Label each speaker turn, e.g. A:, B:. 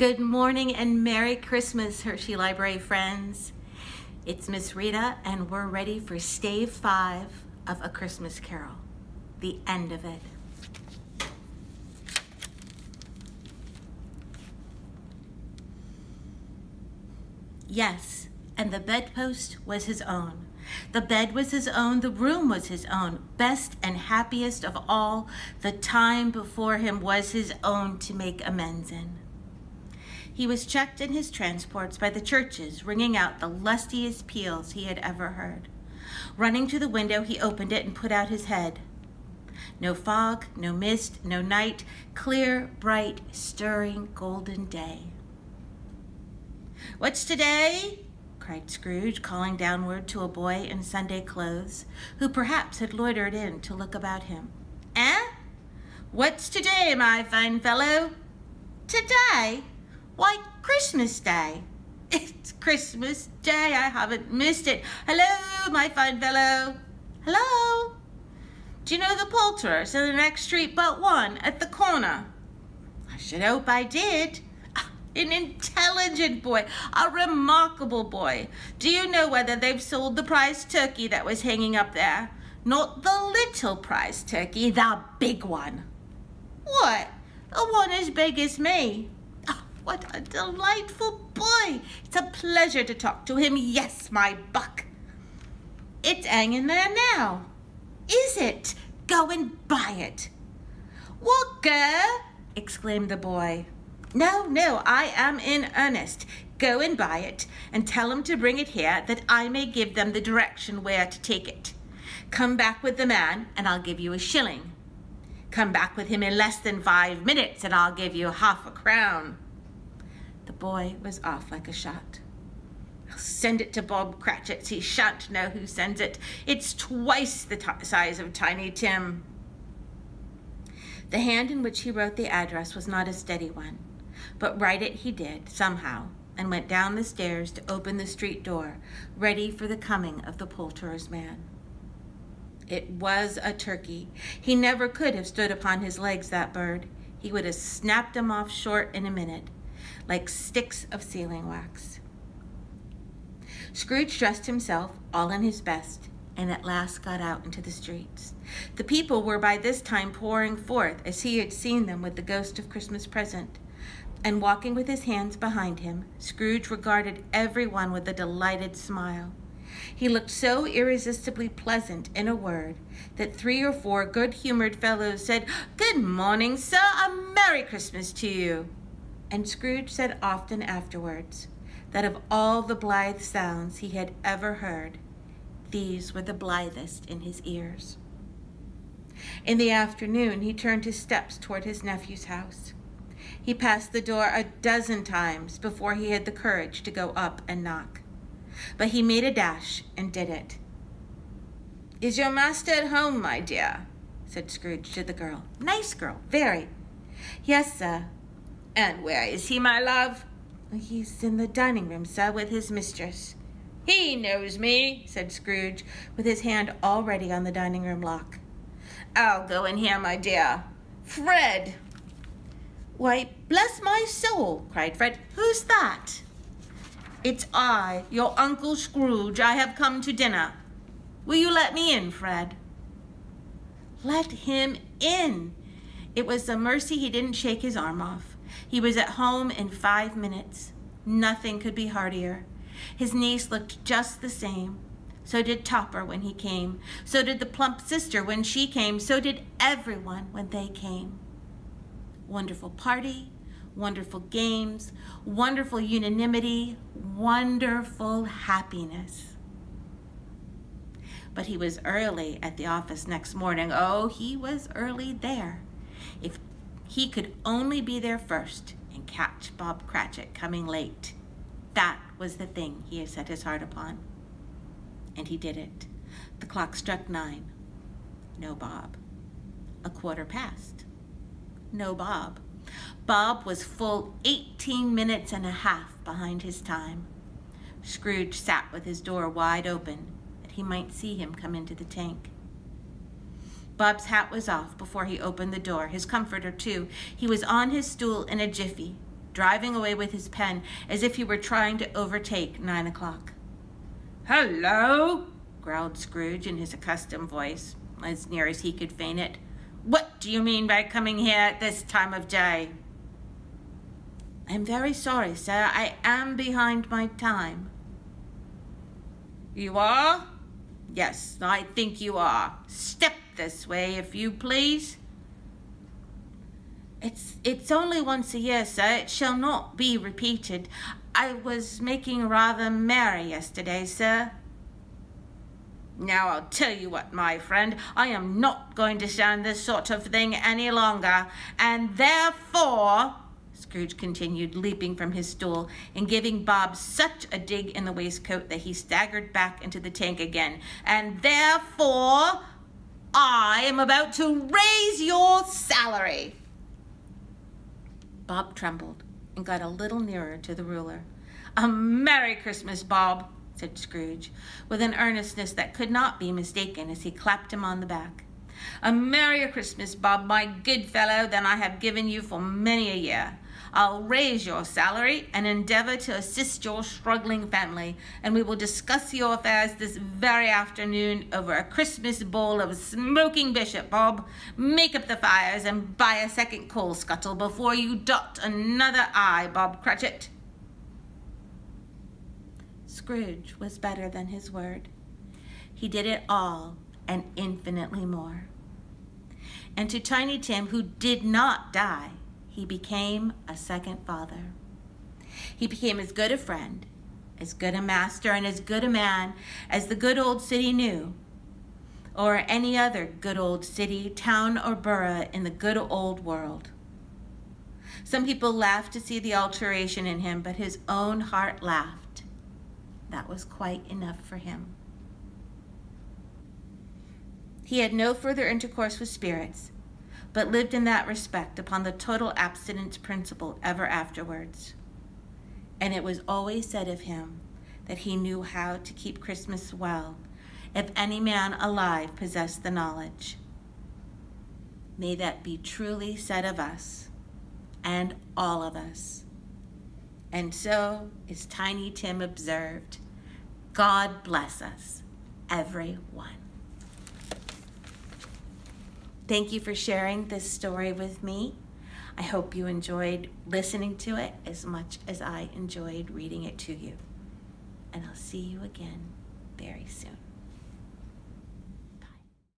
A: Good morning and Merry Christmas, Hershey Library friends. It's Miss Rita, and we're ready for Stave 5 of A Christmas Carol, the end of it. Yes, and the bedpost was his own. The bed was his own, the room was his own. Best and happiest of all, the time before him was his own to make amends in. He was checked in his transports by the churches, ringing out the lustiest peals he had ever heard. Running to the window, he opened it and put out his head. No fog, no mist, no night, clear, bright, stirring, golden day. "What's today?" cried Scrooge, calling downward to a boy in Sunday clothes, who perhaps had loitered in to look about him. "Eh? What's today, my fine fellow?" "Today? Why, Christmas Day." "It's Christmas Day. I haven't missed it. Hello, my fine fellow." "Hello." "Do you know the poulterers in the next street but one, at the corner?" "I should hope I did." "An intelligent boy, a remarkable boy. Do you know whether they've sold the prize turkey that was hanging up there? Not the little prize turkey, the big one." "What? The one as big as me?" "Oh, what a delightful boy. It's a pleasure to talk to him. Yes, my buck." "It's hanging there now." "Is it? Go and buy it." "What, girl?" exclaimed the boy. No, I am in earnest. Go and buy it, and tell him to bring it here, that I may give them the direction where to take it. Come back with the man, and I'll give you a shilling. Come back with him in less than 5 minutes, and I'll give you half a crown." The boy was off like a shot. "I'll send it to Bob Cratchit's. He shan't know who sends it. It's twice the size of Tiny Tim." The hand in which he wrote the address was not a steady one, but write it he did, somehow, and went down the stairs to open the street door, ready for the coming of the poulterer's man. It was a turkey. He never could have stood upon his legs, that bird. He would have snapped them off short in a minute, like sticks of sealing wax. Scrooge dressed himself, all in his best, and at last got out into the streets. The people were by this time pouring forth, as he had seen them with the ghost of Christmas present. And walking with his hands behind him, Scrooge regarded everyone with a delighted smile. He looked so irresistibly pleasant, in a word, that 3 or 4 good-humored fellows said, "Good morning, sir, a Merry Christmas to you." And Scrooge said often afterwards that of all the blithe sounds he had ever heard, these were the blithest in his ears. In the afternoon, he turned his steps toward his nephew's house. He passed the door a dozen times before he had the courage to go up and knock. But he made a dash and did it. "Is your master at home, my dear?" said Scrooge to the girl. Nice girl, very. "Yes, sir." "And where is he, my love?" "He's in the dining room, sir, with his mistress." "He knows me," said Scrooge, with his hand already on the dining room lock. "I'll go in here, my dear. Fred!" "Why, bless my soul," cried Fred. "Who's that?" "It's I, your Uncle Scrooge. I have come to dinner. Will you let me in, Fred?" Let him in! It was a mercy he didn't shake his arm off. He was at home in 5 minutes. Nothing could be heartier. His niece looked just the same. So did Topper when he came. So did the plump sister when she came. So did everyone when they came. Wonderful party, wonderful games, wonderful unanimity, wonderful happiness. But he was early at the office next morning. Oh, he was early there. If he could only be there first and catch Bob Cratchit coming late. That was the thing he had set his heart upon. And he did it. The clock struck 9. No Bob. 1/4 past. No Bob. Bob was full 18 minutes and a half behind his time. Scrooge sat with his door wide open, that he might see him come into the tank. Bob's hat was off before he opened the door, his comforter too. He was on his stool in a jiffy. driving away with his pen as if he were trying to overtake 9 o'clock. "Hello," growled Scrooge in his accustomed voice, as near as he could feign it. "What do you mean by coming here at this time of day?" "I'm very sorry, sir. I am behind my time." "You are?" "Yes, I think you are. Step this way, if you please." It's only once a year, sir. It shall not be repeated. I was making rather merry yesterday, sir." "Now I'll tell you what, my friend, I am not going to stand this sort of thing any longer, and therefore," Scrooge continued, leaping from his stool and giving Bob such a dig in the waistcoat that he staggered back into the tank again, "and therefore I am about to raise your salary." Bob trembled and got a little nearer to the ruler. "A Merry Christmas, Bob," said Scrooge, with an earnestness that could not be mistaken as he clapped him on the back. "A merrier Christmas, Bob, my good fellow, than I have given you for many a year. I'll raise your salary and endeavor to assist your struggling family, and we will discuss your affairs this very afternoon over a Christmas bowl of smoking bishop, Bob. Make up the fires and buy a second coal scuttle before you dot another I, Bob Cratchit." Scrooge was better than his word. He did it all and infinitely more. And to Tiny Tim, who did not die, he became a second father. He became as good a friend, as good a master, and as good a man as the good old city knew, or any other good old city, town, or borough in the good old world. Some people laughed to see the alteration in him, but his own heart laughed. That was quite enough for him. He had no further intercourse with spirits, but lived in that respect upon the total abstinence principle ever afterwards. And it was always said of him that he knew how to keep Christmas well, if any man alive possessed the knowledge. May that be truly said of us, and all of us. And so, as Tiny Tim observed, God bless us, everyone. Thank you for sharing this story with me. I hope you enjoyed listening to it as much as I enjoyed reading it to you. And I'll see you again very soon.